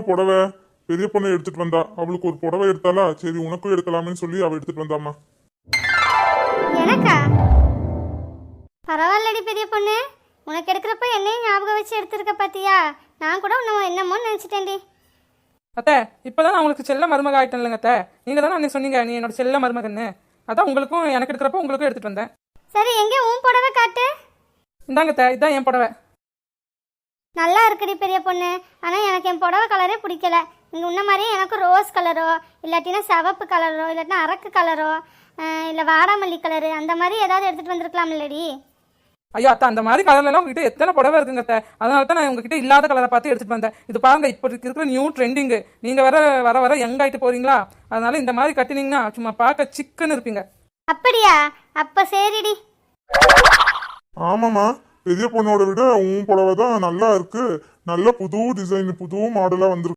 புடவை பெரிய பொண்ணு எடுத்துட்டு வந்தா. அவளுக்கு ஒரு புடவை எடுத்தாளா, சரி உனக்கும் எடுக்கலாம்னு சொல்லி அவ எடுத்துட்டு வந்தாம்மா. எனக்கா? பரவாயில்லடி பெரிய பொண்ணு, உனக்கு எடுக்கிறப்ப என்னையும் ஞாபகம் வச்சு எடுத்துருக்க பாத்தியா? நான் கூட உன்னை என்னமோன்னு நினைச்சிட்டேன்டி. அத்தை, இப்பதான் நான் உங்களுக்கு செல்ல மருமக ஆயிட்டேன் இல்லைங்க அத்தை. நீங்க தானே அன்னைக்கு சொன்னீங்க நீ என்னோட செல்ல மருமகன்னு. அதான் உங்களுக்கும் எனக்கு எடுக்கிறப்ப உங்களுக்கும் எடுத்துட்டு வந்தேன். சரி, எங்கே உன் புடவை காட்டு. இந்தாங்க அத்தை, இதான் என் புடவை. நல்லா இருக்குடி பெரிய பொண்ணு, ஆனால் எனக்கு என் புடவை கலரே பிடிக்கல. நீங்கள் உன்ன மாதிரியே எனக்கு ரோஸ் கலரோ இல்லாட்டினா சிவப்பு கலரோ இல்லாட்டினா அரக்கு கலரோ இல்லை வாடாமல்லி கலரு அந்த மாதிரி ஏதாவது எடுத்துகிட்டு வந்திருக்கலாம் இல்லடி? ஐயோ அத்தை, அந்த மாதிரி கலர்லாம் உங்ககிட்ட எத்தனை புடவை இருக்குங்க அத்தை. அதனால தான் நான் உங்ககிட்ட இல்லாத கலரை பார்த்து எடுத்துட்டு வந்தேன். இது பாருங்க, இப்போ இருக்கிற நியூ ட்ரெண்டிங்கு. நீங்க வர வர யங் ஆயிட்டு போறீங்களா, அதனால இந்த மாதிரி கட்டினீங்கன்னா சும்மா பார்க்க சிக்கன்னு இருப்பீங்க. அப்படியா? அப்ப சரிடி. ஆமாம்மா, பெரிய பொண்ணோட விட உன் புடவை தான் நல்லா இருக்கு. நல்ல புது டிசைன் புது மாடலா வந்திருக்கு.